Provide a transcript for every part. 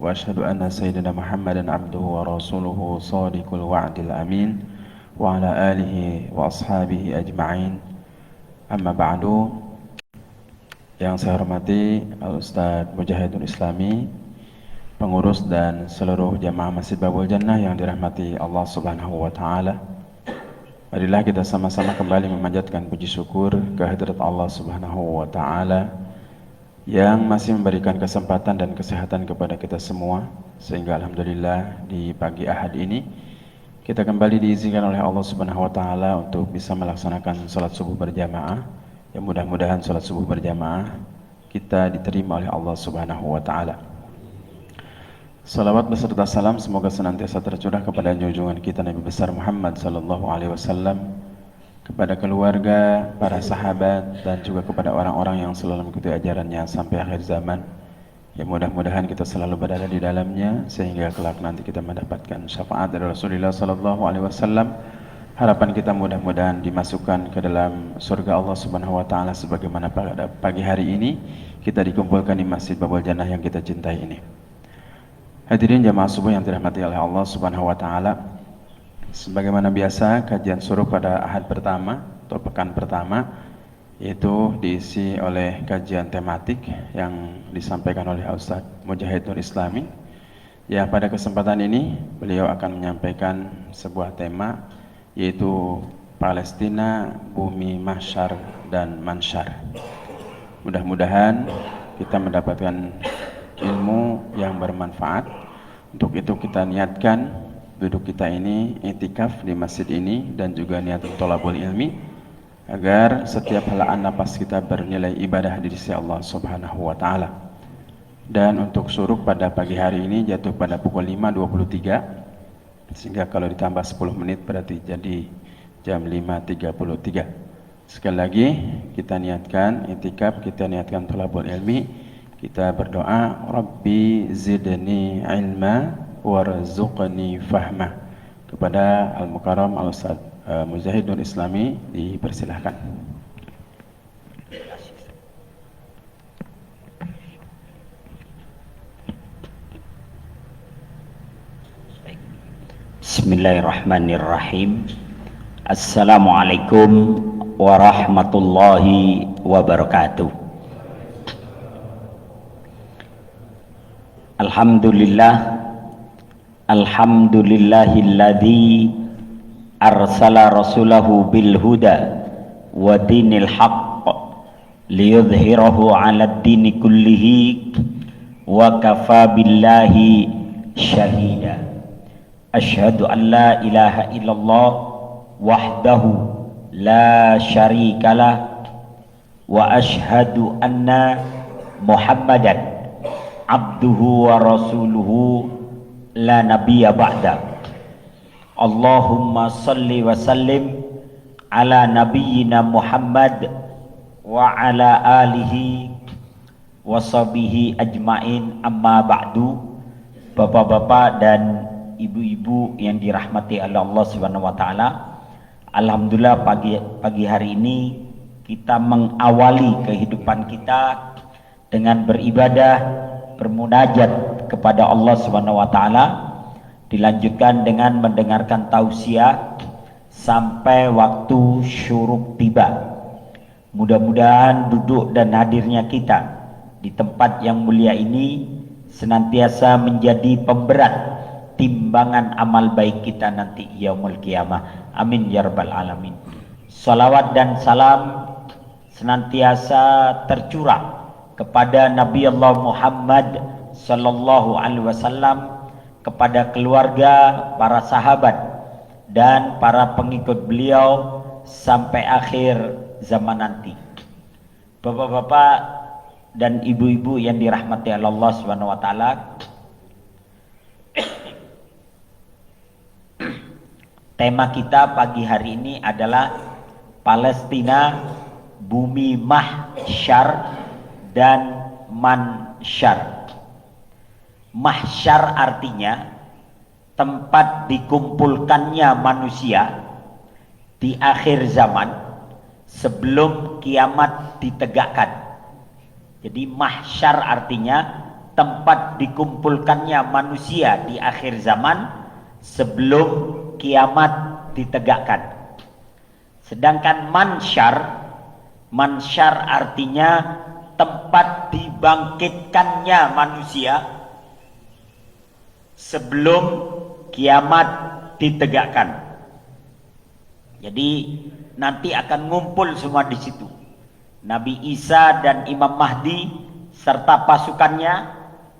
وأشهد أن سيدنا محمدا عبده ورسوله صادق الوعد الأمين وعلى آله وأصحابه أجمعين. Amma ba'du. Yang saya hormati Al-Ustadz Mujahidul Islami, pengurus dan seluruh jamaah Masjid Babul Jannah yang dirahmati Allah Subhanahu wa Ta'ala. Marilah kita sama-sama kembali memanjatkan puji syukur kehadirat Allah Subhanahu wa Ta'ala yang masih memberikan kesempatan dan kesehatan kepada kita semua, sehingga alhamdulillah di pagi Ahad ini kita kembali diizinkan oleh Allah Subhanahu wa Ta'ala untuk bisa melaksanakan salat subuh berjamaah. Ya, mudah-mudahan salat subuh berjamaah kita diterima oleh Allah Subhanahu wa Ta'ala. Salawat beserta salam semoga senantiasa tercurah kepada junjungan kita Nabi besar Muhammad sallallahu alaihi wasallam, kepada keluarga, para sahabat, dan juga kepada orang-orang yang selalu mengikuti ajarannya sampai akhir zaman. Ya, mudah-mudahan kita selalu berada di dalamnya sehingga kelak nanti kita mendapatkan syafaat dari Rasulullah sallallahu alaihi wasallam. Harapan kita mudah-mudahan dimasukkan ke dalam surga Allah Subhanahu wa Ta'ala sebagaimana pada pagi hari ini kita dikumpulkan di Masjid Babul Jannah yang kita cintai ini. Hadirin jamaah subuh yang dirahmati oleh Allah Subhanahu wa Ta'ala, sebagaimana biasa kajian suruh pada Ahad pertama atau pekan pertama itu diisi oleh kajian tematik yang disampaikan oleh Ustadz Mujahidul Islami. Ya, pada kesempatan ini beliau akan menyampaikan sebuah tema, yaitu Palestina, bumi mahsyar dan mansyar. Mudah-mudahan kita mendapatkan ilmu yang bermanfaat. Untuk itu kita niatkan duduk kita ini i'tikaf di masjid ini dan juga niat thalabul ilmi, agar setiap helaan napas kita bernilai ibadah di sisi Allah Subhanahu wa Ta'ala. Dan untuk syuruk pada pagi hari ini jatuh pada pukul 5.23, sehingga kalau ditambah 10 menit berarti jadi jam 5.33. Sekali lagi kita niatkan i'tikaf, kita niatkan thalabul ilmi, kita berdoa Rabbi zidni ilma warzuqni fahma. Kepada Al-Mukarram Al-Ustadz Mujahidul Islami dipersilahkan. Bismillahirrahmanirrahim. Assalamualaikum warahmatullahi wabarakatuh. Alhamdulillahilladzi arsala rasulahu bil huda wa dinil haqq liyudhhirahu 'alad dini kullihi wa kafa billahi syahida. Asyhadu an la ilaha illallah wahdahu la syarikalah wa asyhadu anna Muhammadan abduhu wa rasuluhu la nabiyya ba'da. Allahumma salli wa sallim ala nabiyyina Muhammad wa ala alihi wa sahbihi ajmain, amma ba'du. Bapak-bapak dan ibu-ibu yang dirahmati oleh Allah Subhanahu wa Ta'ala, alhamdulillah pagi hari ini kita mengawali kehidupan kita dengan beribadah, bermunajat kepada Allah Subhanahu wa Ta'ala, dilanjutkan dengan mendengarkan tausiah sampai waktu syuruk tiba. Mudah-mudahan duduk dan hadirnya kita di tempat yang mulia ini senantiasa menjadi pemberat timbangan amal baik kita nanti yaumul qiyamah. Amin ya rabbal alamin. Salawat dan salam senantiasa tercurah kepada Nabi Allah Muhammad sallallahu alaihi wasallam, kepada keluarga, para sahabat, dan para pengikut beliau sampai akhir zaman nanti. Bapak-bapak dan ibu-ibu yang dirahmati Allah Subhanahu wa Ta'ala, tema kita pagi hari ini adalah Palestina, bumi mahsyar dan mansyar. Mahsyar artinya tempat dikumpulkannya manusia di akhir zaman sebelum kiamat ditegakkan. Jadi mahsyar artinya tempat dikumpulkannya manusia di akhir zaman sebelum kiamat ditegakkan. Sedangkan mansyar artinya tempat dibangkitkannya manusia sebelum kiamat ditegakkan. Jadi nanti akan ngumpul semua di situ. Nabi Isa dan Imam Mahdi serta pasukannya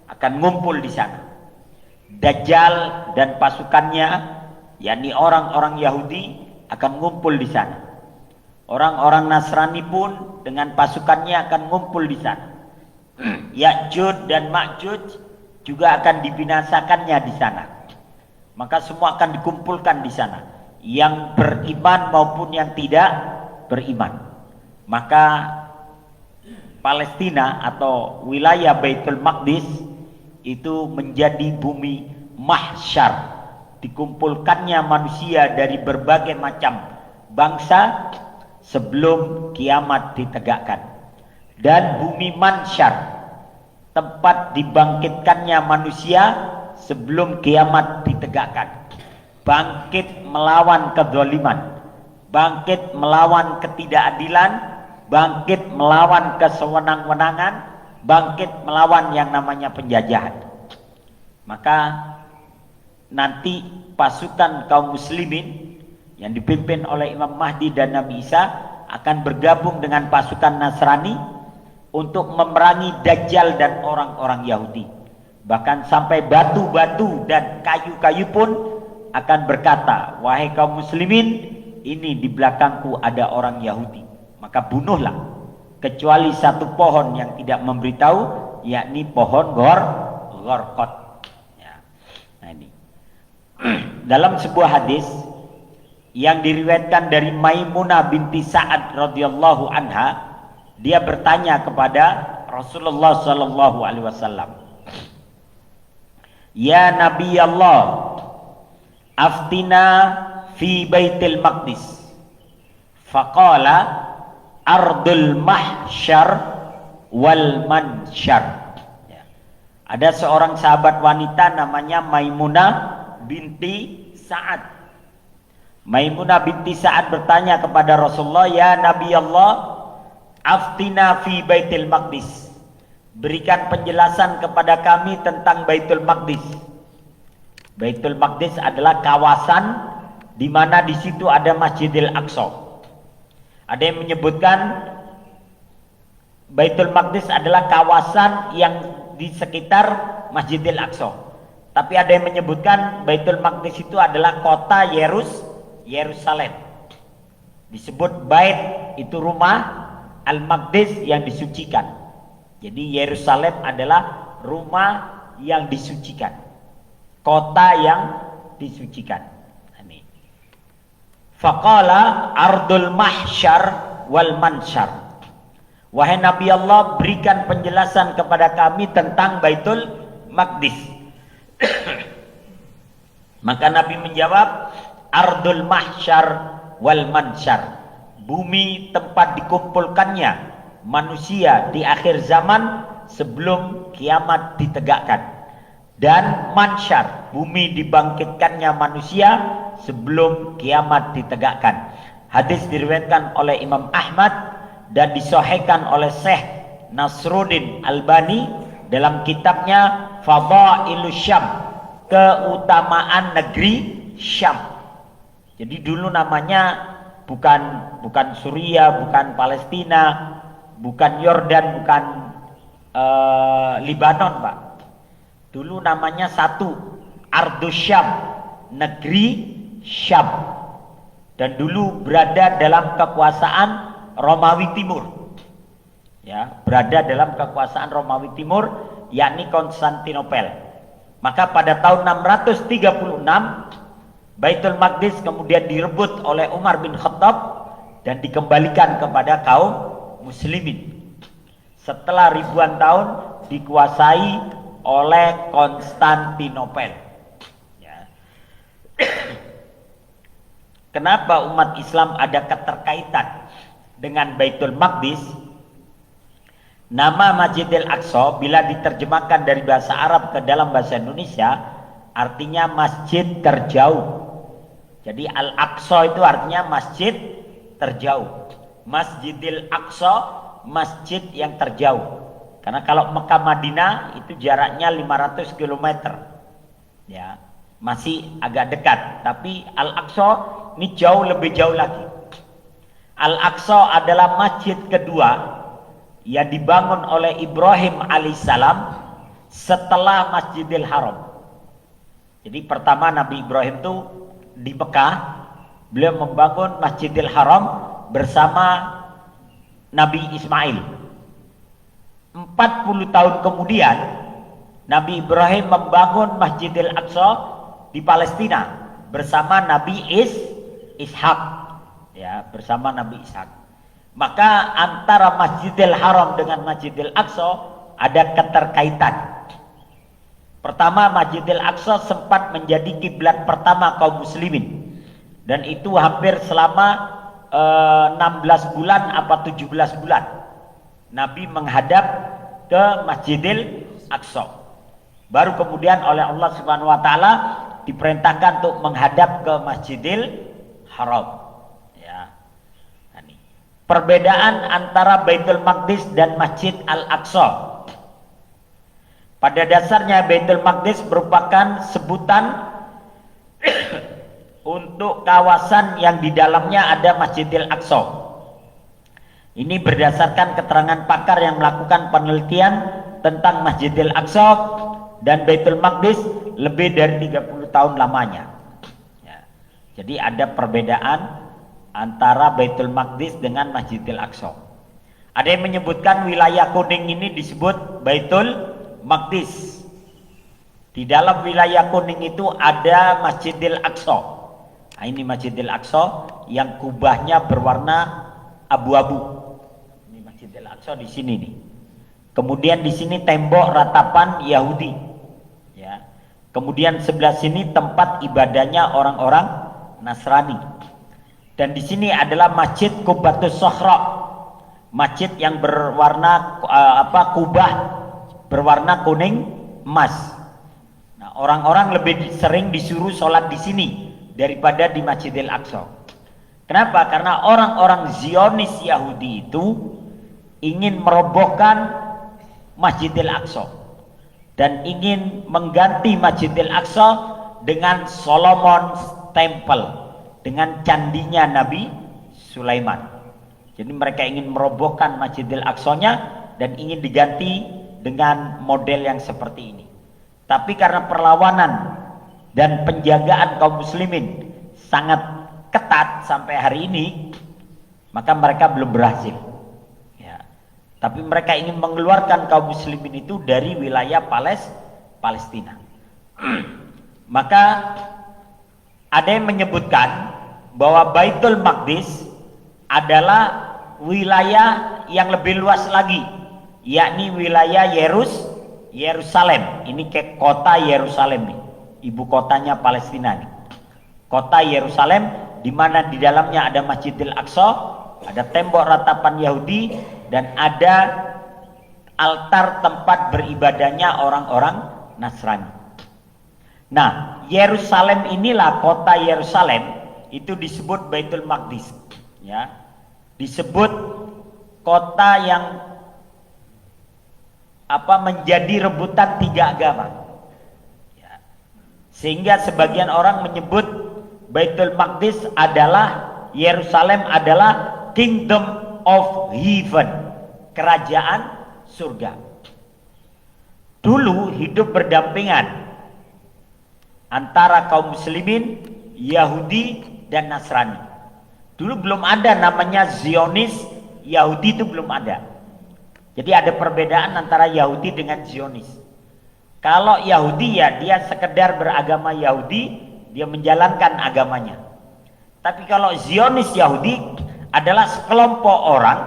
akan ngumpul di sana. Dajjal dan pasukannya, yakni orang-orang Yahudi, akan ngumpul di sana. Orang-orang Nasrani pun dengan pasukannya akan ngumpul di sana. Ya'juj dan Ma'juj juga akan dibinasakannya di sana. Maka semua akan dikumpulkan di sana, yang beriman maupun yang tidak beriman. Maka Palestina atau wilayah Baitul Maqdis itu menjadi bumi mahsyar, dikumpulkannya manusia dari berbagai macam bangsa sebelum kiamat ditegakkan. Dan bumi mansyar, tempat dibangkitkannya manusia sebelum kiamat ditegakkan. Bangkit melawan kezaliman, bangkit melawan ketidakadilan, bangkit melawan kesewenang-wenangan, bangkit melawan yang namanya penjajahan. Maka nanti pasukan kaum muslimin yang dipimpin oleh Imam Mahdi dan Nabi Isa akan bergabung dengan pasukan Nasrani untuk memerangi Dajjal dan orang-orang Yahudi. Bahkan sampai batu-batu dan kayu-kayu pun akan berkata, wahai kaum muslimin, ini di belakangku ada orang Yahudi, maka bunuhlah, kecuali satu pohon yang tidak memberitahu, yakni pohon Gharqad. Ya. Nah ini dalam sebuah hadis yang diriwayatkan dari Maimunah binti Sa'ad radhiyallahu anha, dia bertanya kepada Rasulullah sallallahu alaihi wasallam, ya Nabi Allah, aftina fi Baitil Maqdis. Faqala ardul mahsyar wal mansyar. Ya. Ada seorang sahabat wanita namanya Maimunah binti Sa'ad. Maimunah binti Sa'ad bertanya kepada Rasulullah, ya Nabi Allah, aftina fi Baitil Maqdis. Berikan penjelasan kepada kami tentang Baitul Maqdis. Baitul Maqdis adalah kawasan di mana di situ ada Masjidil Aqsa. Ada yang menyebutkan Baitul Maqdis adalah kawasan yang di sekitar Masjidil Aqsa. Tapi ada yang menyebutkan Baitul Maqdis itu adalah kota Yerusalem. Disebut Bait itu rumah, Al-Maqdis yang disucikan. Jadi Yerusalem adalah rumah yang disucikan, kota yang disucikan. Ini. Faqala ardul mahsyar wal mansyar. Wahai Nabi Allah, berikan penjelasan kepada kami tentang Baitul Maqdis. Maka Nabi menjawab, ardul mahsyar wal mansyar. Bumi tempat dikumpulkannya manusia di akhir zaman sebelum kiamat ditegakkan. Dan mansyar, bumi dibangkitkannya manusia sebelum kiamat ditegakkan. Hadis diriwayatkan oleh Imam Ahmad dan disahihkan oleh Syekh Nasruddin Albani dalam kitabnya Fadailus Syam, keutamaan negeri Syam. Jadi dulu namanya bukan Suriah, bukan Palestina, bukan Yordan, bukan Libanon, Pak. Dulu namanya satu, Ardus Syam, negeri Syam. Dan dulu berada dalam kekuasaan Romawi Timur. Ya, berada dalam kekuasaan Romawi Timur, yakni Konstantinopel. Maka pada tahun 636 Baitul Maqdis kemudian direbut oleh Umar bin Khattab dan dikembalikan kepada kaum muslimin. Setelah ribuan tahun dikuasai oleh Konstantinopel. Ya. Kenapa umat Islam ada keterkaitan dengan Baitul Maqdis? Nama Masjidil Aqsa bila diterjemahkan dari bahasa Arab ke dalam bahasa Indonesia artinya masjid terjauh. Jadi Al-Aqsa itu artinya masjid terjauh. Masjidil Aqsa, masjid yang terjauh. Karena kalau Mekah Madinah itu jaraknya 500 km. Ya, masih agak dekat, tapi Al-Aqsa ini jauh lebih jauh lagi. Al-Aqsa adalah masjid kedua yang dibangun oleh Ibrahim alaihissalam setelah Masjidil Haram. Jadi pertama Nabi Ibrahim itu di Mekah, beliau membangun Masjidil Haram bersama Nabi Ismail. 40 tahun kemudian Nabi Ibrahim membangun Masjidil Aqsa di Palestina bersama Nabi Ishak, ya, bersama Nabi Ishak. Maka antara Masjidil Haram dengan Masjidil Aqsa ada keterkaitan. Pertama, Masjidil Aqsa sempat menjadi kiblat pertama kaum muslimin, dan itu hampir selama 16 bulan apa 17 bulan Nabi menghadap ke Masjidil Aqsa. Baru kemudian oleh Allah Subhanahu wa taala diperintahkan untuk menghadap ke Masjidil Haram. Ya. Nah, ini. Perbedaan antara Baitul Maqdis dan Masjid Al-Aqsa. Pada dasarnya Baitul Maqdis merupakan sebutan untuk kawasan yang di dalamnya ada Masjidil Aqsa. Ini berdasarkan keterangan pakar yang melakukan penelitian tentang Masjidil Aqsa dan Baitul Maqdis lebih dari 30 tahun lamanya. Ya. Jadi ada perbedaan antara Baitul Maqdis dengan Masjidil Aqsa. Ada yang menyebutkan wilayah kuning ini disebut Baitul Maqdis. Di dalam wilayah kuning itu ada Masjidil Aqsa. Nah, ini Masjidil Aqsa yang kubahnya berwarna abu-abu. Ini Masjidil Aqsa di sini nih. Kemudian di sini tembok ratapan Yahudi. Ya. Kemudian sebelah sini tempat ibadahnya orang-orang Nasrani. Dan di sini adalah Masjid Qubatus Sokhra, masjid yang berwarna kubah berwarna kuning emas. Nah, orang-orang lebih sering disuruh sholat di sini daripada di Masjidil Aqsa. Kenapa? Karena orang-orang Zionis Yahudi itu ingin merobohkan Masjidil Aqsa dan ingin mengganti Masjidil Aqsa dengan Solomon's Temple, dengan candinya Nabi Sulaiman. Jadi mereka ingin merobohkan Masjidil Aqsa-nya dan ingin diganti dengan model yang seperti ini. Tapi karena perlawanan dan penjagaan kaum muslimin sangat ketat sampai hari ini, maka mereka belum berhasil. Ya. Tapi mereka ingin mengeluarkan kaum muslimin itu dari wilayah Palestina. Maka ada yang menyebutkan bahwa Baitul Maqdis adalah wilayah yang lebih luas lagi, yakni wilayah Yerusalem. Ini kayak kota Yerusalem nih, ibu kotanya Palestina nih. Kota Yerusalem di mana di dalamnya ada Masjidil Aqsa, ada tembok ratapan Yahudi, dan ada altar tempat beribadahnya orang-orang Nasrani. Nah, Yerusalem inilah, kota Yerusalem itu disebut Baitul Maqdis, ya. Disebut kota yang menjadi rebutan tiga agama. Ya. Sehingga sebagian orang menyebut Baitul Maqdis adalah, Yerusalem adalah Kingdom of Heaven, kerajaan surga. Dulu hidup berdampingan antara kaum muslimin, Yahudi dan Nasrani. Dulu belum ada namanya Zionis, Yahudi itu belum ada. Jadi ada perbedaan antara Yahudi dengan Zionis. Kalau Yahudi ya dia sekedar beragama Yahudi, dia menjalankan agamanya. Tapi kalau Zionis Yahudi adalah sekelompok orang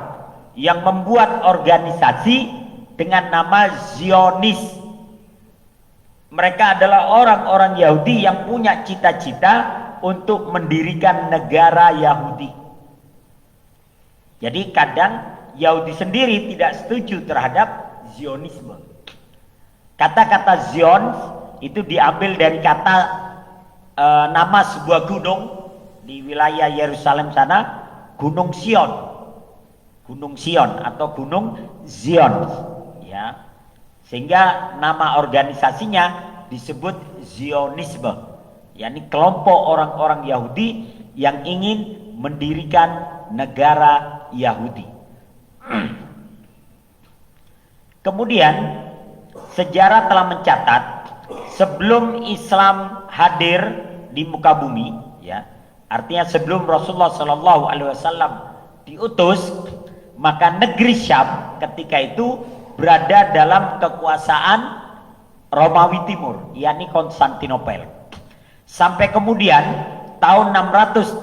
yang membuat organisasi dengan nama Zionis. Mereka adalah orang-orang Yahudi yang punya cita-cita untuk mendirikan negara Yahudi. Jadi kadang Yahudi sendiri tidak setuju terhadap Zionisme. Kata-kata Zion itu diambil dari kata nama sebuah gunung di wilayah Yerusalem sana, Gunung Sion. Gunung Sion atau Gunung Zion, ya. Sehingga nama organisasinya disebut Zionisme, yakni kelompok orang-orang Yahudi yang ingin mendirikan negara Yahudi. Kemudian sejarah telah mencatat sebelum Islam hadir di muka bumi, ya, artinya sebelum Rasulullah Shallallahu Alaihi Wasallam diutus, maka negeri Syam ketika itu berada dalam kekuasaan Romawi Timur, yakni Konstantinopel. Sampai kemudian tahun 636,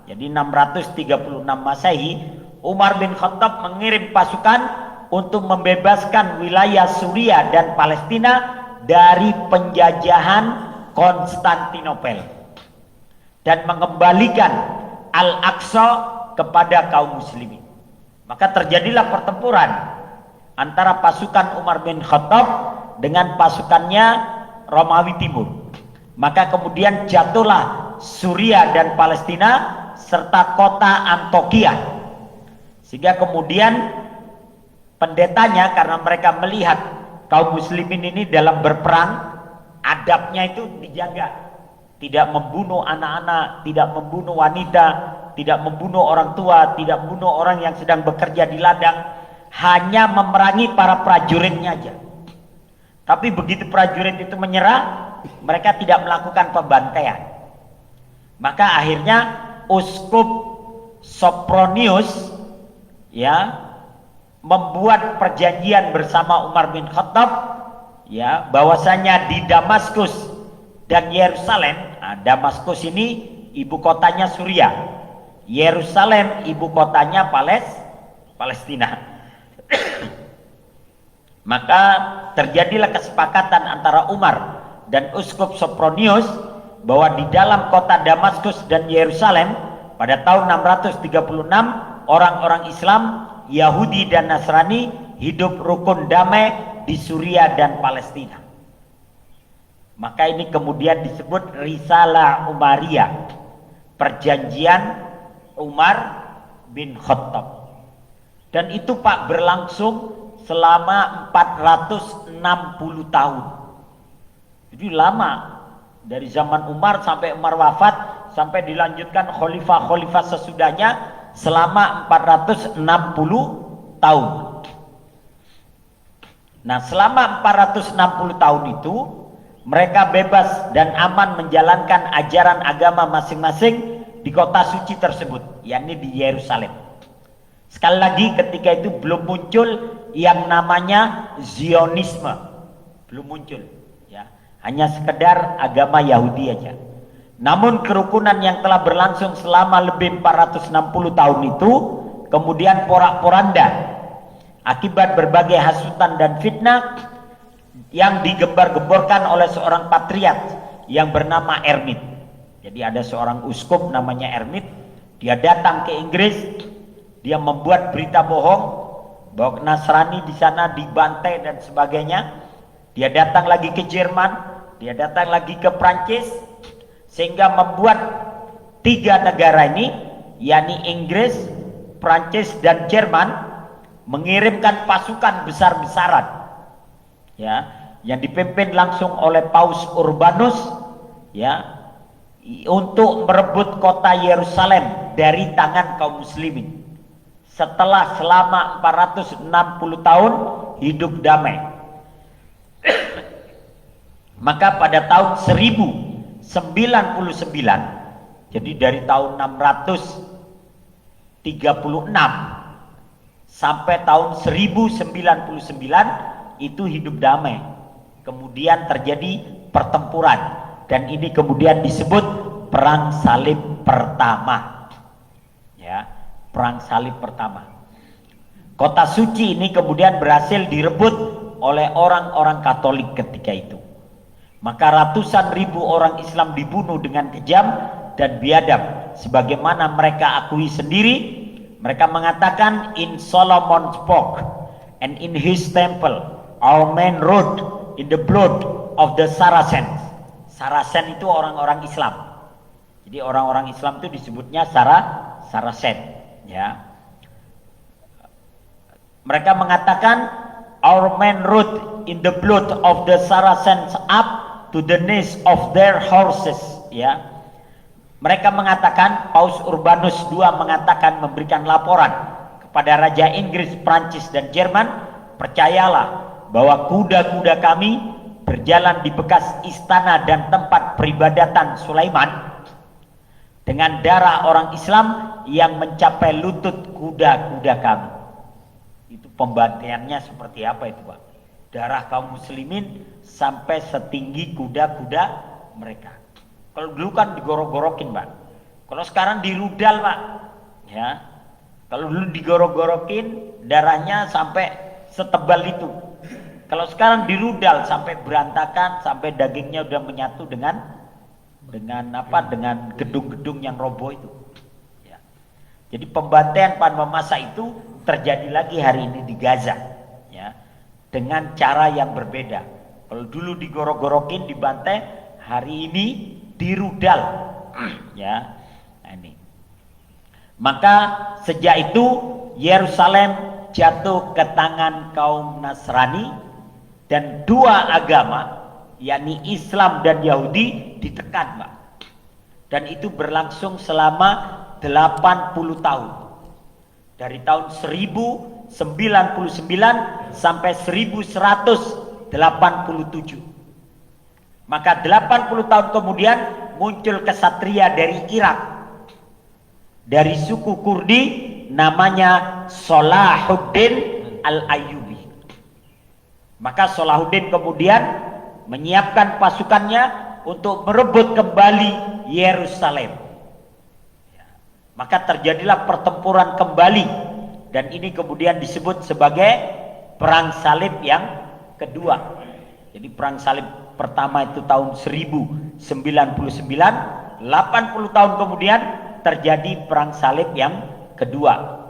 jadi 636 Masehi, Umar bin Khattab mengirim pasukan untuk membebaskan wilayah Suriah dan Palestina dari penjajahan Konstantinopel dan mengembalikan Al-Aqsa kepada kaum muslimin. Maka terjadilah pertempuran antara pasukan Umar bin Khattab dengan pasukannya Romawi Timur. Maka kemudian jatuhlah Suriah dan Palestina serta kota Antokia. Sehingga kemudian pendetanya, karena mereka melihat kaum muslimin ini dalam berperang, adabnya itu dijaga. Tidak membunuh anak-anak, tidak membunuh wanita, tidak membunuh orang tua, tidak membunuh orang yang sedang bekerja di ladang, hanya memerangi para prajuritnya aja. Tapi begitu prajurit itu menyerah, mereka tidak melakukan pembantaian. Maka akhirnya Uskup Sopronius, ya, membuat perjanjian bersama Umar bin Khattab, ya, bahwasanya di Damaskus dan Yerusalem, Damaskus ini ibu kotanya Suriah, Yerusalem ibu kotanya Palestina. Maka terjadilah kesepakatan antara Umar dan Uskup Sopronius bahwa di dalam kota Damaskus dan Yerusalem pada tahun 636 orang-orang Islam, Yahudi dan Nasrani hidup rukun damai di Suriah dan Palestina. Maka ini kemudian disebut Risalah Umariyah, perjanjian Umar bin Khattab. Dan itu Pak berlangsung selama 460 tahun. Jadi lama, dari zaman Umar sampai Umar wafat, sampai dilanjutkan khalifah-khalifah sesudahnya selama 460 tahun. Nah, selama 460 tahun itu mereka bebas dan aman menjalankan ajaran agama masing-masing di kota suci tersebut, yakni di Yerusalem. Sekali lagi, ketika itu belum muncul yang namanya Zionisme, belum muncul, ya, hanya sekedar agama Yahudi aja. Namun kerukunan yang telah berlangsung selama lebih 460 tahun itu kemudian porak-poranda akibat berbagai hasutan dan fitnah yang digembar-gemborkan oleh seorang patriot yang bernama Ermit. Jadi ada seorang uskup namanya Ermit, dia datang ke Inggris, dia membuat berita bohong bahwa Nasrani di sana dibantai dan sebagainya. Dia datang lagi ke Jerman, dia datang lagi ke Prancis, sehingga membuat tiga negara ini, yakni Inggris, Prancis dan Jerman, mengirimkan pasukan besar-besaran, ya, yang dipimpin langsung oleh Paus Urbanus, ya, untuk merebut kota Yerusalem dari tangan kaum muslimin. Setelah selama 460 tahun hidup damai. Maka pada tahun 1099, jadi dari tahun 636 sampai tahun 1099 itu hidup damai. Kemudian terjadi pertempuran dan ini kemudian disebut Perang Salib Pertama, ya, Perang Salib Pertama. Kota suci ini kemudian berhasil direbut oleh orang-orang Katolik ketika itu. Maka ratusan ribu orang Islam dibunuh dengan kejam dan biadab, sebagaimana mereka akui sendiri Mereka mengatakan, in Solomon spoke and in his temple our men wrote in the blood of the Saracens. Saracen itu orang-orang Islam. Jadi orang-orang Islam itu disebutnya Saracen, ya. Mereka mengatakan, our men wrote in the blood of the Saracens up to the knees of their horses, ya. Mereka mengatakan, Paus Urbanus II mengatakan, memberikan laporan kepada Raja Inggris, Prancis, dan Jerman, percayalah bahwa kuda-kuda kami berjalan di bekas istana dan tempat peribadatan Sulaiman dengan darah orang Islam yang mencapai lutut kuda-kuda kami. Itu pembantaiannya seperti apa itu, Pak? Darah kaum muslimin sampai setinggi kuda-kuda mereka. Kalau dulu kan digorok-gorokin, Pak. Kalau sekarang dirudal, Pak. Ya. Kalau dulu digorok-gorokin, darahnya sampai setebal itu. Kalau sekarang dirudal sampai berantakan, sampai dagingnya udah menyatu dengan gedung-gedung yang roboh itu. Ya. Jadi pembantaian pada masa itu terjadi lagi hari ini di Gaza, ya, dengan cara yang berbeda. Kalau dulu digorok-gorokin, dibantai, hari ini dirudal, ya. Nah, ini. Maka sejak itu Yerusalem jatuh ke tangan kaum Nasrani dan dua agama, yakni Islam dan Yahudi, ditekan, Pak. Dan itu berlangsung selama 80 tahun. Dari tahun 1099 sampai 1187. Maka 80 tahun kemudian muncul kesatria dari Irak, dari suku Kurdi, namanya Salahuddin Al-Ayyubi. Maka Salahuddin kemudian menyiapkan pasukannya untuk merebut kembali Yerusalem. Maka terjadilah pertempuran kembali, dan ini kemudian disebut sebagai Perang Salib yang kedua. Jadi Perang Salib pertama itu tahun 1099, 80 tahun kemudian terjadi Perang Salib yang kedua.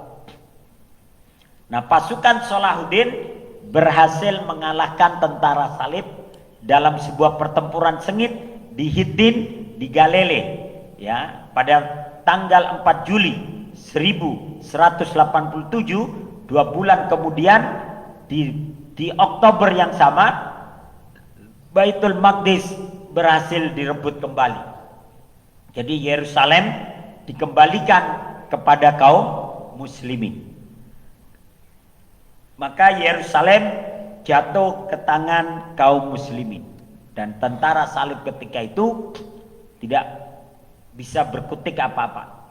Nah, pasukan Salahuddin berhasil mengalahkan tentara Salib dalam sebuah pertempuran sengit di Hiddin di Galilea, ya, pada tanggal 4 Juli 1187, 2 bulan kemudian di Oktober yang sama, Baitul Maqdis berhasil direbut kembali. Jadi Yerusalem dikembalikan kepada kaum muslimin. Maka Yerusalem jatuh ke tangan kaum muslimin, dan tentara Salib ketika itu tidak bisa berkutik apa-apa.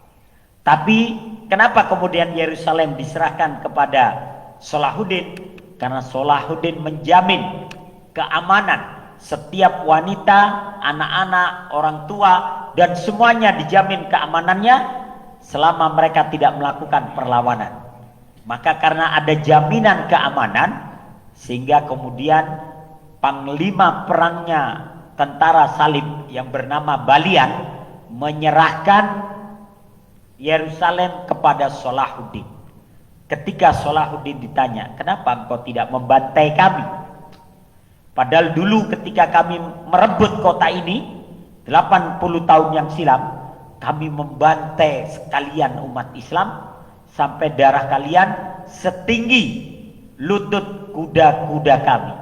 Tapi kenapa kemudian Yerusalem diserahkan kepada Salahuddin? Karena Salahuddin menjamin keamanan setiap wanita, anak-anak, orang tua, dan semuanya dijamin keamanannya selama mereka tidak melakukan perlawanan. Maka karena ada jaminan keamanan, sehingga kemudian panglima perangnya tentara Salib yang bernama Balian menyerahkan Yerusalem kepada Salahuddin. Ketika Salahuddin ditanya, kenapa engkau tidak membantai kami? Padahal dulu ketika kami merebut kota ini 80 tahun yang silam, kami membantai sekalian umat Islam sampai darah kalian setinggi lutut kuda-kuda kami.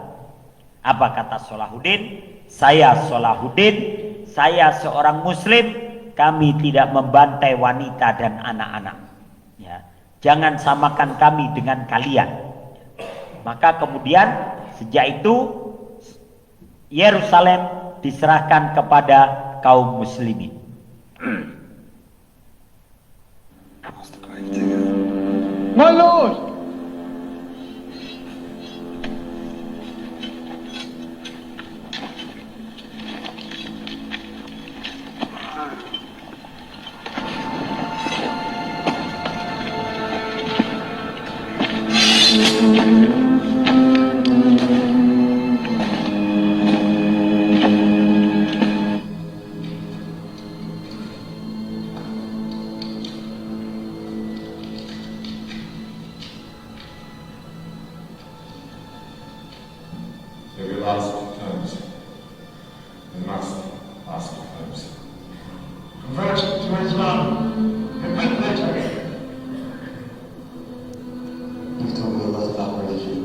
Apa kata Salahuddin? Saya Salahuddin, saya seorang muslim, kami tidak membantai wanita dan anak-anak. Ya, jangan samakan kami dengan kalian. Maka kemudian sejak itu Yerusalem diserahkan kepada kaum muslimin. Malus! ask terms. We must ask terms. Convert to Islam. Repent later. You've told me a lot about religion.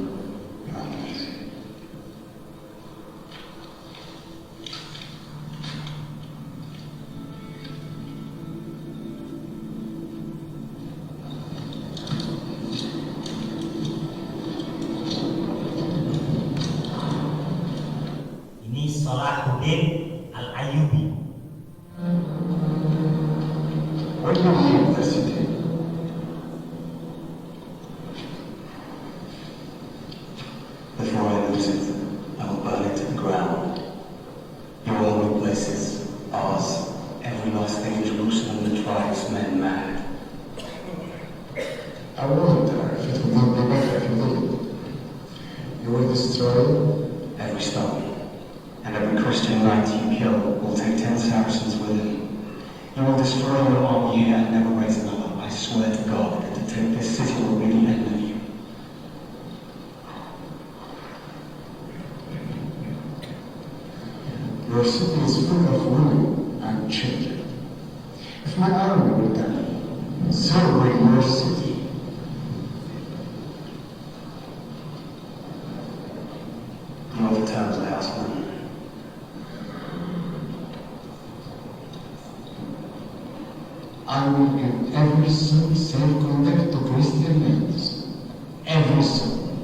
Ini Salahuddin Al-Ayyubi. When you leave the city, before I lose it, I will burn it to the ground. Your holy places, ours, every last thing in Jerusalem that drives men mad. I wonder if it would not be better if you didn't. You will destroy Every stone, and every Christian knight you kill will take 10 Saracens with him. You will destroy your army here and never raise another. I swear to God that to take this city will be the end of you. your city is full of women and children. If my army will die, so will your city. You know the terms I ask for. I will give every soul safe contact to Christian lands. Every soul.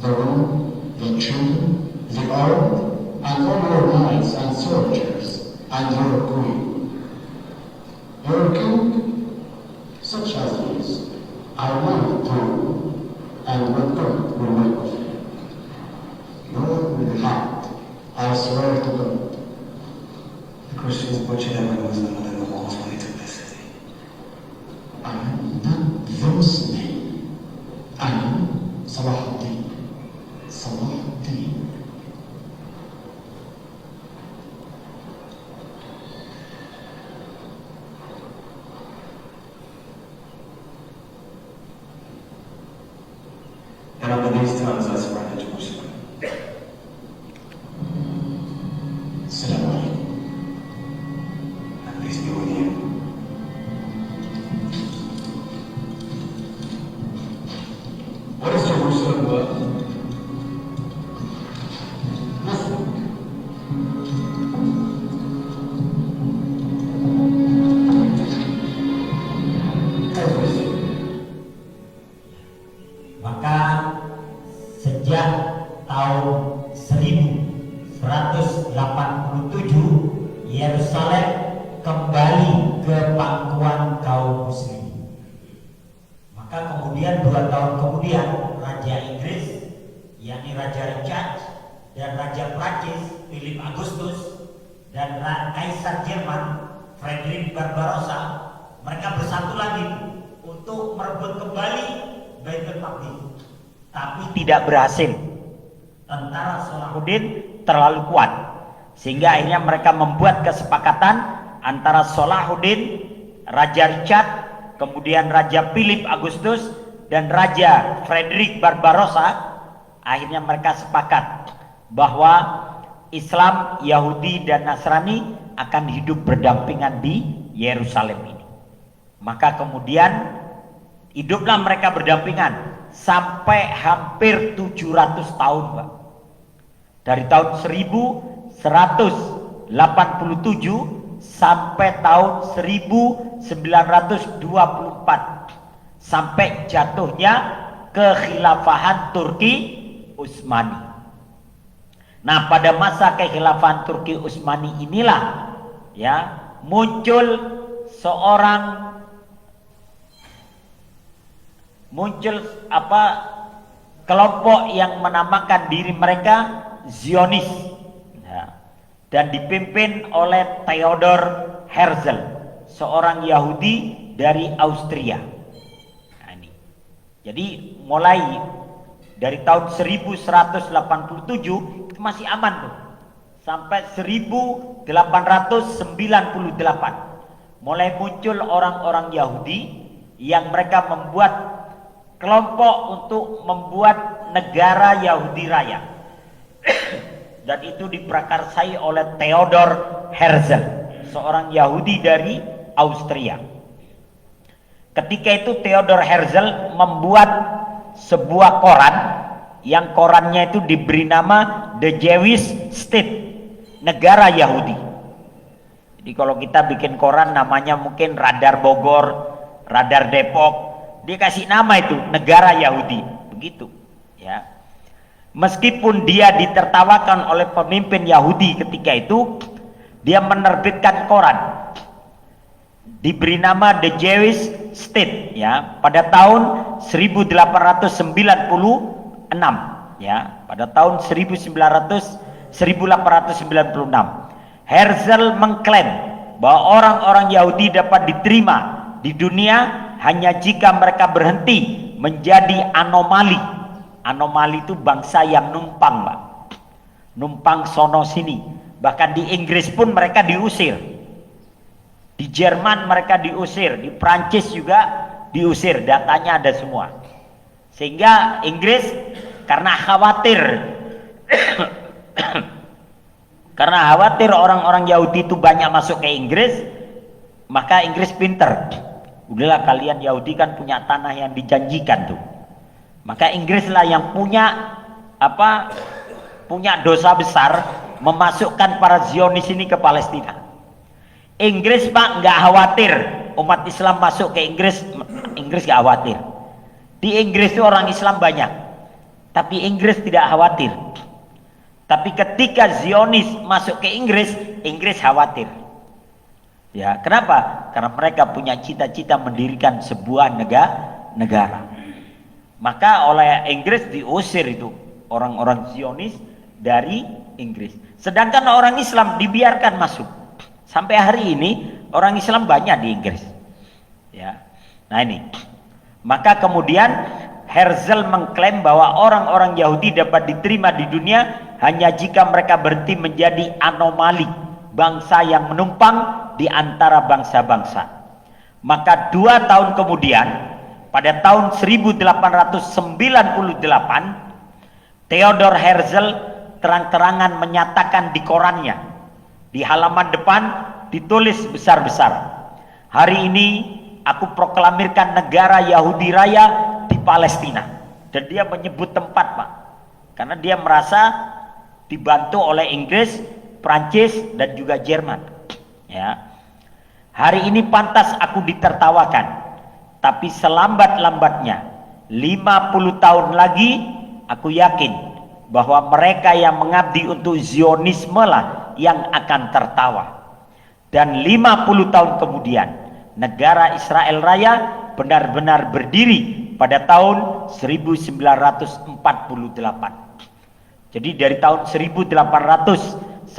The women, the children, the armed, and all your knights and soldiers, and your queen. Your king, such as these, I will do, and what God will make of you. Lord will hand, I swear to God. The Christians butchered every Muslim within the walls when they took this city. I am not those men. I am Salahuddin. Salahuddin. And under these terms I surrender Jerusalem. Assalamu alaikum. And peace be with you. What is Jerusalem worth? Nothing. Everything. Maka sejak tahun 1187 Yerusalem kembali ke pangkuan kaum muslimin. Maka kemudian 2 tahun kemudian Raja Inggris, yakni Raja Richard, dan Raja Prancis Philip Augustus, dan Kaisar Jerman Frederick Barbarossa, mereka bersatu lagi untuk merebut kembali Baitul Maqdis, tapi tidak berhasil. Tentara Salahuddin terlalu kuat, sehingga akhirnya mereka membuat kesepakatan antara Salahuddin, Raja Richard, kemudian Raja Philip Augustus, dan Raja Frederick Barbarossa. Akhirnya mereka sepakat bahwa Islam, Yahudi, dan Nasrani akan hidup berdampingan di Yerusalem ini. Maka kemudian hiduplah mereka berdampingan sampai hampir 700 tahun, Pak. Dari tahun 1187 sampai tahun 1924, sampai jatuhnya kekhilafahan Turki Utsmani. Nah, pada masa kekhilafahan Turki Utsmani inilah ya muncul kelompok yang menamakan diri mereka Zionis, ya, dan dipimpin oleh Theodor Herzl, seorang Yahudi dari Austria. Nah, ini. Jadi mulai dari tahun 1187 itu masih aman tuh, sampai 1898 mulai muncul orang-orang Yahudi yang mereka membuat kelompok untuk membuat negara Yahudi Raya. dan itu diprakarsai oleh Theodor Herzl, seorang Yahudi dari Austria. Ketika itu Theodor Herzl membuat sebuah koran, yang korannya itu diberi nama The Jewish State, negara Yahudi. Jadi kalau kita bikin koran namanya mungkin Radar Bogor, Radar Depok, dia kasih nama itu negara Yahudi, begitu ya. Meskipun dia ditertawakan oleh pemimpin Yahudi ketika itu, dia menerbitkan koran diberi nama The Jewish State ya pada tahun 1896 ya, pada tahun 1896. Herzl mengklaim bahwa orang-orang Yahudi dapat diterima di dunia hanya jika mereka berhenti menjadi anomali. Anomali itu bangsa yang numpang, Pak. Numpang sono sini. Bahkan di Inggris pun mereka diusir. Di Jerman mereka diusir, di Prancis juga diusir, datanya ada semua. Sehingga Inggris karena khawatir orang-orang Yahudi itu banyak masuk ke Inggris, maka Inggris pinter. Udahlah, kalian Yahudi kan punya tanah yang dijanjikan tuh. Maka Inggris lah yang punya dosa besar memasukkan para Zionis ini ke Palestina. Inggris, Pak, nggak khawatir umat Islam masuk ke Inggris. Inggris nggak khawatir. Di Inggris itu orang Islam banyak, tapi Inggris tidak khawatir. Tapi ketika Zionis masuk ke Inggris, Inggris khawatir. Ya, kenapa? Karena mereka punya cita-cita mendirikan sebuah negara. Maka oleh Inggris diusir itu orang-orang Zionis dari Inggris. Sedangkan orang Islam dibiarkan masuk. Sampai hari ini orang Islam banyak di Inggris. Ya. Nah ini. Maka kemudian Herzl mengklaim bahwa orang-orang Yahudi dapat diterima di dunia hanya jika mereka berhenti menjadi anomali, bangsa yang menumpang di antara bangsa-bangsa. Maka 2 tahun kemudian, pada tahun 1898, Theodor Herzl terang-terangan menyatakan di korannya, di halaman depan ditulis besar-besar, hari ini aku proklamirkan negara Yahudi Raya di Palestina. Dan dia menyebut tempat, Pak, karena dia merasa dibantu oleh Inggris, Prancis, dan juga Jerman. Ya, hari ini pantas aku ditertawakan, tapi selambat-lambatnya 50 tahun lagi aku yakin bahwa mereka yang mengabdi untuk Zionisme lah yang akan tertawa. Dan 50 tahun kemudian negara Israel Raya benar-benar berdiri pada tahun 1948. Jadi dari tahun 1898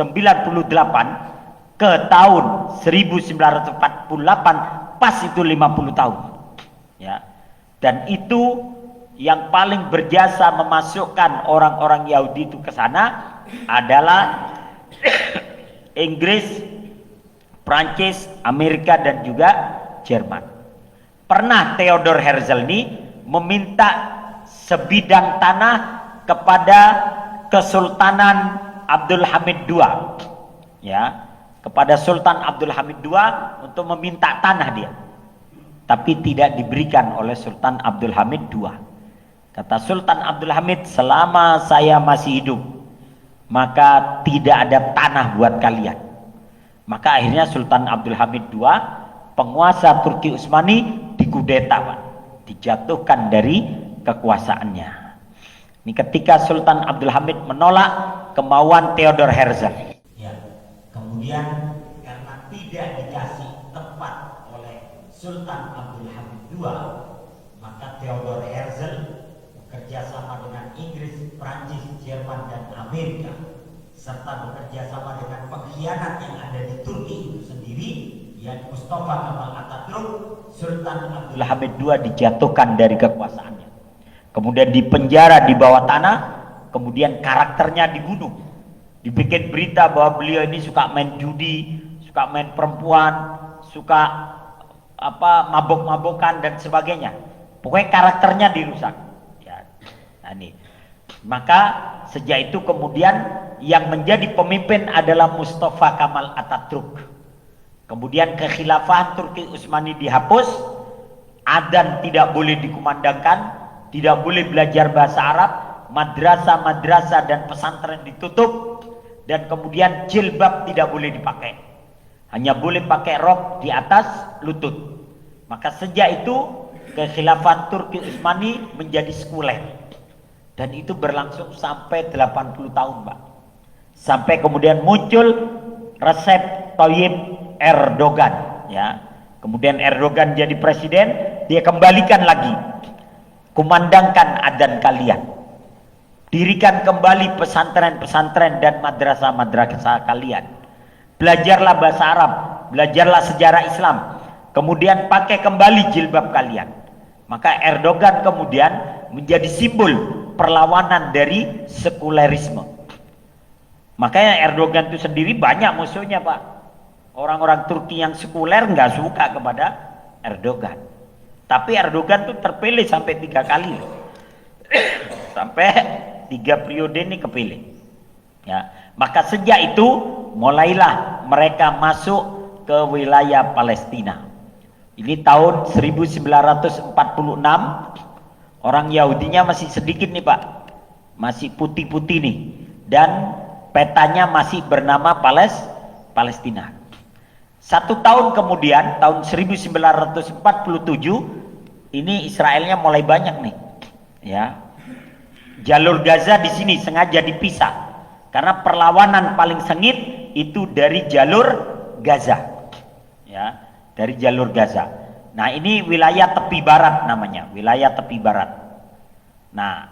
ke tahun 1948 pas itu 50 tahun. Ya. Dan itu yang paling berjasa memasukkan orang-orang Yahudi itu ke sana adalah Inggris, Prancis, Amerika, dan juga Jerman. Pernah Theodor Herzl ini meminta sebidang tanah kepada Kesultanan Abdul Hamid II, ya, kepada Sultan Abdul Hamid II untuk meminta tanah dia, tapi tidak diberikan oleh Sultan Abdul Hamid II. Kata Sultan Abdul Hamid, selama saya masih hidup, maka tidak ada tanah buat kalian. Maka akhirnya Sultan Abdul Hamid II, penguasa Turki Utsmani, dikudeta, Pak, dijatuhkan dari kekuasaannya. Ini ketika Sultan Abdul Hamid menolak kemauan Theodor Herzl. Ya, kemudian karena tidak dikasih tempat oleh Sultan Abdul Hamid II, maka Theodor Herzl bekerja sama dengan Inggris, Prancis, Jerman, dan Amerika, serta bekerja sama dengan pengkhianat yang ada di Turki itu sendiri, yang Mustafa Kemal Atatürk. Sultan Abdul Hamid II dijatuhkan dari kekuasaannya, kemudian dipenjara di bawah tanah, kemudian karakternya dibunuh, dibikin berita bahwa beliau ini suka main judi, suka main perempuan, suka mabok-mabokan dan sebagainya. Pokoknya karakternya dirusak. Ya. Nah, ini. Maka sejak itu kemudian yang menjadi pemimpin adalah Mustafa Kemal Atatürk. Kemudian kekhilafahan Turki Utsmani dihapus, adzan tidak boleh dikumandangkan, tidak boleh belajar bahasa Arab, madrasah-madrasah dan pesantren ditutup, dan kemudian jilbab tidak boleh dipakai. Hanya boleh pakai rok di atas lutut. Maka sejak itu kekhilafahan Turki Utsmani menjadi sekuler. Dan itu berlangsung sampai 80 tahun, Pak. Sampai kemudian muncul Recep Tayyip Erdogan, ya. Kemudian Erdogan jadi presiden, dia kembalikan lagi, kumandangkan adzan kalian, dirikan kembali pesantren-pesantren dan madrasah-madrasah kalian, belajarlah bahasa Arab, belajarlah sejarah Islam, kemudian pakai kembali jilbab kalian. Maka Erdogan kemudian menjadi simbol perlawanan dari sekulerisme. Makanya Erdogan itu sendiri banyak musuhnya, Pak. Orang-orang Turki yang sekuler nggak suka kepada Erdogan. Tapi Erdogan itu terpilih sampai 3 kali. Sampai 3 periode ini kepilih. Ya. Maka sejak itu mulailah mereka masuk ke wilayah Palestina. Ini tahun 1946. Orang Yahudinya masih sedikit nih, Pak. Masih putih-putih nih. Dan petanya masih bernama Palestina. 1 tahun kemudian, tahun 1947, ini Israelnya mulai banyak nih. Ya. Jalur Gaza di sini sengaja dipisah. Karena perlawanan paling sengit itu dari jalur Gaza. Ya, dari jalur Gaza. Nah, ini wilayah tepi barat namanya, wilayah tepi barat. Nah,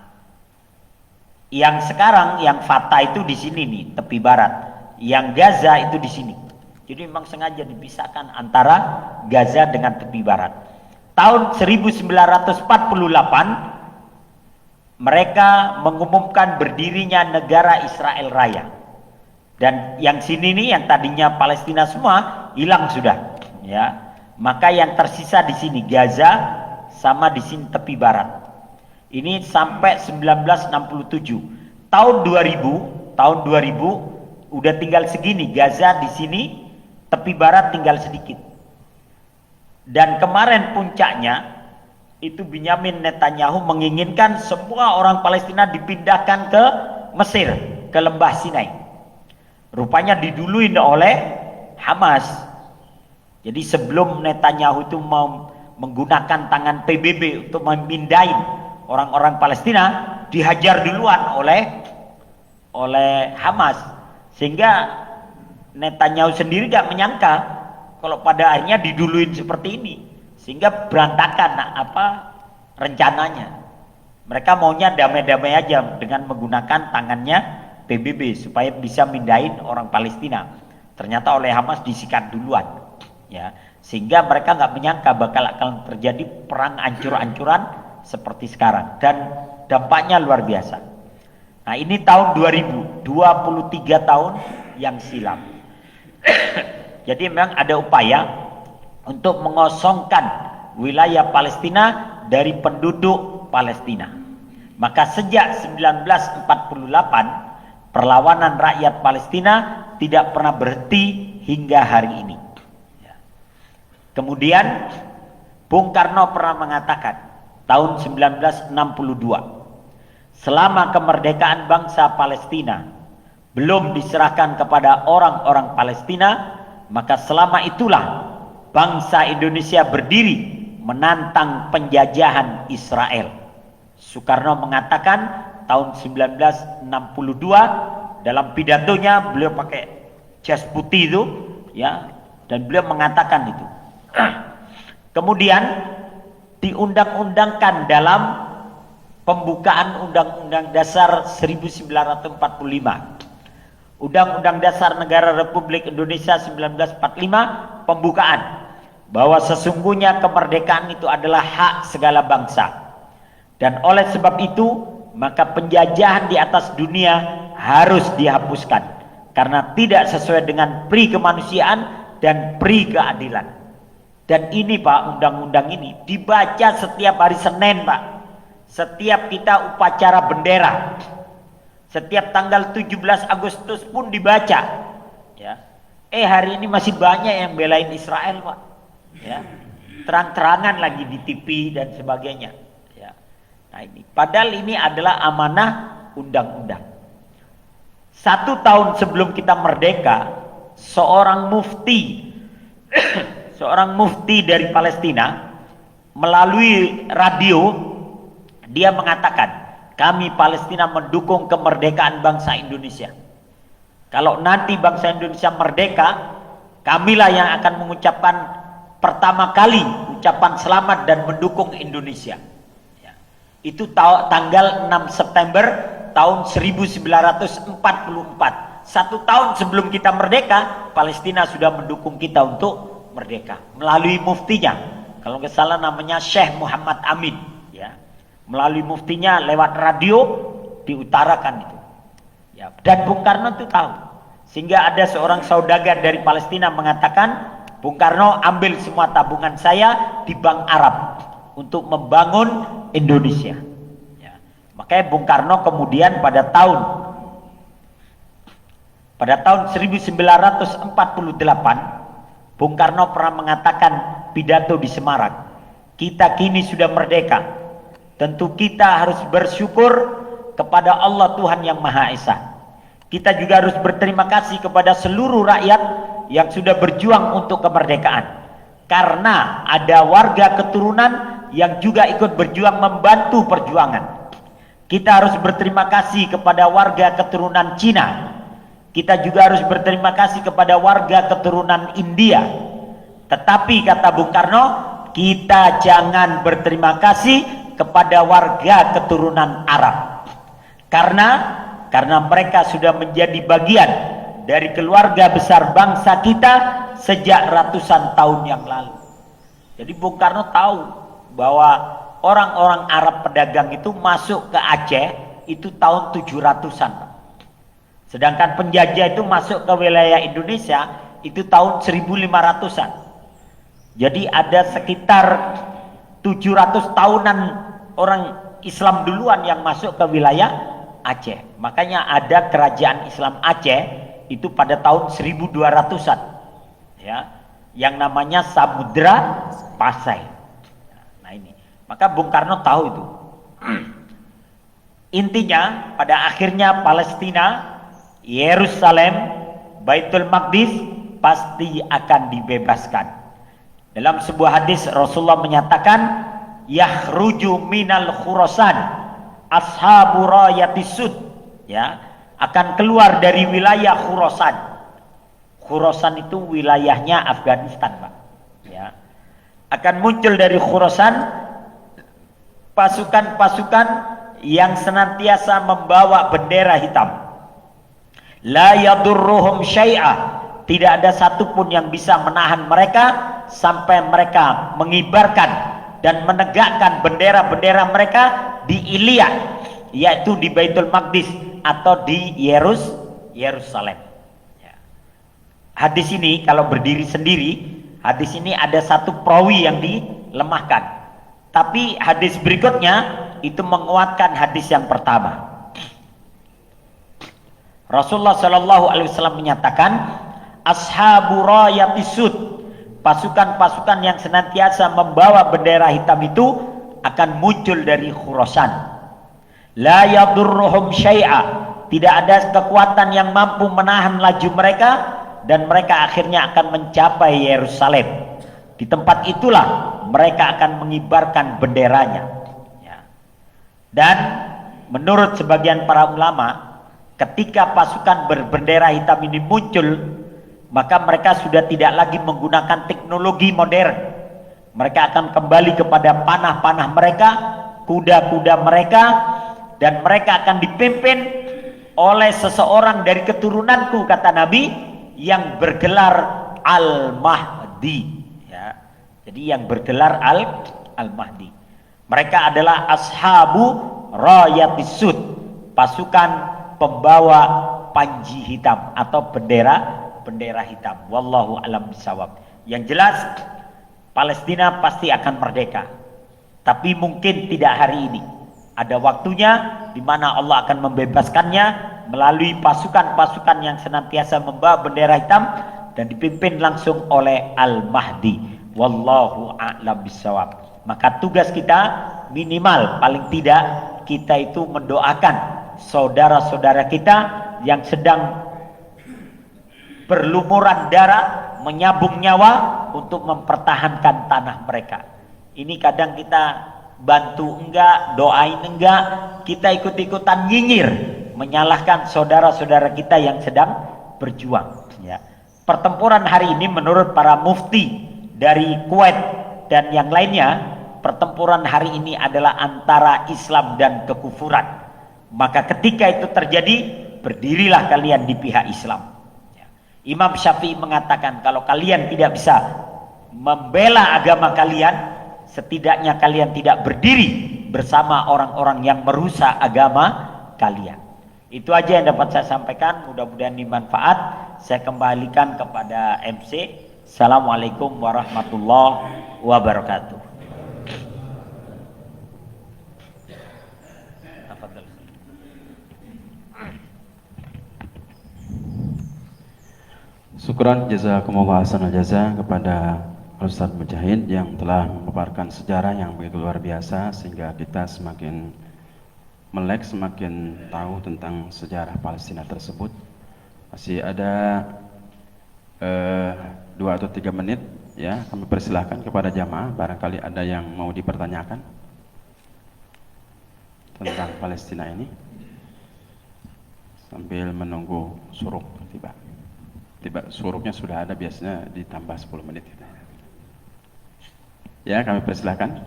yang sekarang yang Fatah itu di sini nih, tepi barat. Yang Gaza itu di sini. Jadi memang sengaja dipisahkan antara Gaza dengan tepi barat. Tahun 1948 mereka mengumumkan berdirinya negara Israel Raya. Dan yang sini nih, yang tadinya Palestina semua hilang sudah, ya. Maka yang tersisa di sini Gaza sama di sini tepi barat. Ini sampai 1967. Tahun 2000 udah tinggal segini, Gaza di sini, tepi barat tinggal sedikit. Dan kemarin puncaknya itu Benyamin Netanyahu menginginkan semua orang Palestina dipindahkan ke Mesir, ke lembah Sinai. Rupanya diduluin oleh Hamas. Jadi sebelum Netanyahu itu mau menggunakan tangan PBB untuk memindahin orang-orang Palestina, dihajar duluan oleh Hamas. Sehingga Netanyahu sendiri gak menyangka kalau pada akhirnya diduluin seperti ini. Sehingga berantakan rencananya. Mereka maunya damai-damai aja dengan menggunakan tangannya PBB supaya bisa mindahin orang Palestina. Ternyata oleh Hamas disikat duluan. Ya, sehingga mereka nggak menyangka bakal akan terjadi perang ancur-ancuran seperti sekarang, dan dampaknya luar biasa. Nah, ini tahun 2000, 23 tahun yang silam. Jadi memang ada upaya untuk mengosongkan wilayah Palestina dari penduduk Palestina. Maka sejak 1948 perlawanan rakyat Palestina tidak pernah berhenti hingga hari ini. Kemudian Bung Karno pernah mengatakan tahun 1962, selama kemerdekaan bangsa Palestina belum diserahkan kepada orang-orang Palestina, maka selama itulah bangsa Indonesia berdiri menantang penjajahan Israel. Soekarno mengatakan tahun 1962 dalam pidatonya, beliau pakai jas putih itu, ya, dan beliau mengatakan itu. Kemudian diundang-undangkan dalam pembukaan Undang-Undang Dasar 1945. Undang-Undang Dasar Negara Republik Indonesia 1945 pembukaan bahwa sesungguhnya kemerdekaan itu adalah hak segala bangsa. Dan oleh sebab itu maka penjajahan di atas dunia harus dihapuskan karena tidak sesuai dengan pri kemanusiaan dan pri keadilan. Dan ini Pak, undang-undang ini dibaca setiap hari Senin Pak. Setiap kita upacara bendera, Setiap tanggal 17 Agustus pun dibaca. Ya. Hari ini masih banyak yang belain Israel, Pak. Ya. Terang-terangan lagi di TV dan sebagainya. Ya. Nah ini, padahal ini adalah amanah undang-undang. 1 tahun sebelum kita merdeka, seorang mufti dari Palestina melalui radio dia mengatakan, kami Palestina mendukung kemerdekaan bangsa Indonesia. Kalau nanti bangsa Indonesia merdeka, kamilah yang akan mengucapkan pertama kali ucapan selamat dan mendukung Indonesia. Ya. Itu tanggal 6 September tahun 1944. 1 tahun sebelum kita merdeka, Palestina sudah mendukung kita untuk merdeka melalui muftinya. Kalau nggak salah namanya Syekh Muhammad Amin. Ya. Melalui muftinya lewat radio diutarakan itu. Ya. Dan Bung Karno itu tahu. Sehingga ada seorang saudagar dari Palestina mengatakan, Bung Karno ambil semua tabungan saya di Bank Arab untuk membangun Indonesia. Ya. Makanya Bung Karno kemudian pada tahun 1948, Bung Karno pernah mengatakan pidato di Semarang, kita kini sudah merdeka. Tentu kita harus bersyukur kepada Allah Tuhan yang Maha Esa. Kita juga harus berterima kasih kepada seluruh rakyat yang sudah berjuang untuk kemerdekaan. Karena ada warga keturunan yang juga ikut berjuang membantu perjuangan. Kita harus berterima kasih kepada warga keturunan Cina. Kita juga harus berterima kasih kepada warga keturunan India. Tetapi kata Bung Karno, kita jangan berterima kasih kepada warga keturunan Arab. Karena mereka sudah menjadi bagian dari keluarga besar bangsa kita sejak ratusan tahun yang lalu. Jadi Bung Karno tahu bahwa orang-orang Arab pedagang itu masuk ke Aceh itu tahun 700-an. Sedangkan penjajah itu masuk ke wilayah Indonesia itu tahun 1500-an. Jadi ada sekitar 700 tahunan orang Islam duluan yang masuk ke wilayah Aceh. Makanya ada kerajaan Islam Aceh itu pada tahun 1200-an. Ya, yang namanya Samudra Pasai. Nah ini. Maka Bung Karno tahu itu. Intinya pada akhirnya Palestina, Yerusalem, Baitul Maqdis pasti akan dibebaskan. Dalam sebuah hadis Rasulullah menyatakan, yakhruju minal Khurasan ashabu rayatis sud, ya, akan keluar dari wilayah Khurasan. Khurasan itu wilayahnya Afghanistan, Pak. Ya. Akan muncul dari Khurasan pasukan-pasukan yang senantiasa membawa bendera hitam. La yadurruhum syai'ah, tidak ada satupun yang bisa menahan mereka sampai mereka mengibarkan dan menegakkan bendera-bendera mereka di Ilya, yaitu di Baitul Maqdis atau di Yerusalem. Ya. Hadis ini kalau berdiri sendiri, hadis ini ada satu perawi yang dilemahkan, tapi hadis berikutnya itu menguatkan hadis yang pertama. Rasulullah Shallallahu Alaihi Wasallam menyatakan, ashabu rayatis sud, pasukan-pasukan yang senantiasa membawa bendera hitam itu akan muncul dari Khurasan. La yadurruhum syai'a, tidak ada kekuatan yang mampu menahan laju mereka dan mereka akhirnya akan mencapai Yerusalem. Di tempat itulah mereka akan mengibarkan benderanya. Ya. Dan menurut sebagian para ulama, ketika pasukan berbendera hitam ini muncul, maka mereka sudah tidak lagi menggunakan teknologi modern. Mereka akan kembali kepada panah-panah mereka, kuda-kuda mereka, dan mereka akan dipimpin oleh seseorang dari keturunanku, kata Nabi, yang bergelar Al-Mahdi. Ya. Jadi yang bergelar Al-Mahdi. Mereka adalah ashabu rayatis sud, pasukan pembawa panji hitam atau bendera hitam. Wallahu alam bisawab. Yang jelas Palestina pasti akan merdeka, tapi mungkin tidak hari ini, Ada waktunya di mana Allah akan membebaskannya melalui pasukan-pasukan yang senantiasa membawa bendera hitam dan dipimpin langsung oleh Al-Mahdi. Wallahu a'lam bishawab. Maka tugas kita minimal paling tidak kita itu mendoakan saudara-saudara kita yang sedang berlumuran darah, menyabung nyawa untuk mempertahankan tanah mereka. Ini kadang kita bantu enggak, doain enggak, kita ikut-ikutan nyinyir, menyalahkan saudara-saudara kita yang sedang berjuang. Ya. Pertempuran hari ini menurut para mufti dari Kuwait dan yang lainnya, pertempuran hari ini adalah antara Islam dan kekufuran. Maka ketika itu terjadi, berdirilah kalian di pihak Islam. Ya. Imam Syafi'i mengatakan kalau kalian tidak bisa membela agama kalian, setidaknya kalian tidak berdiri bersama orang-orang yang merusak agama kalian. Itu aja yang dapat saya sampaikan, mudah-mudahan ini manfaat. Saya kembalikan kepada MC. Assalamualaikum warahmatullahi wabarakatuh. Syukran jazakumullah hasanal jaza kepada Ustaz Mujahid yang telah memaparkan sejarah yang begitu luar biasa sehingga kita semakin melek, semakin tahu tentang sejarah Palestina tersebut. Masih ada 2 atau 3 menit ya, kami persilahkan kepada jamaah barangkali ada yang mau dipertanyakan tentang Palestina ini sambil menunggu suruk tiba. Suruknya sudah ada, biasanya ditambah 10 menit gitu. Ya, kami persilahkan.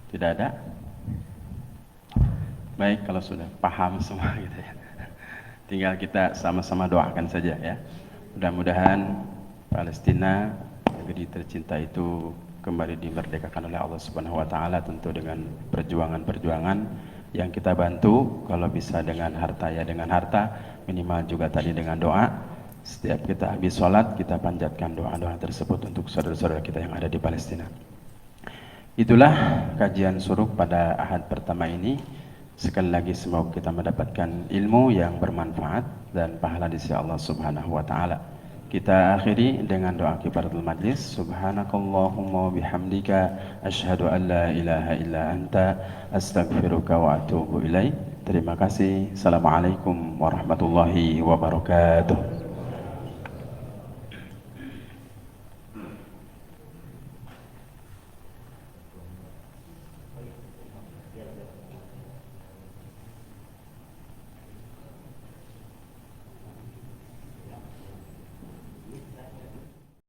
Tidak ada? Baik, kalau sudah paham semua gitu ya. Tinggal kita sama-sama doakan saja ya. Mudah-mudahan Palestina, negeri tercinta itu kembali dimerdekakan oleh Allah Subhanahu wa taala, tentu dengan perjuangan-perjuangan yang kita bantu, kalau bisa dengan harta ya dengan harta, minimal juga tadi dengan doa. Setiap kita habis sholat, kita panjatkan doa-doa tersebut untuk saudara-saudara kita yang ada di Palestina. Itulah kajian suruk pada ahad pertama ini. Sekali lagi semoga kita mendapatkan ilmu yang bermanfaat dan pahala di sisi Allah Subhanahu wa taala. Kita akhiri dengan doa kifaratul majlis. Subhanakallahumma bihamdika asyhadu an la ilaha illa anta astaghfiruka wa atubu ilaik. Terima kasih. Assalamualaikum warahmatullahi wabarakatuh.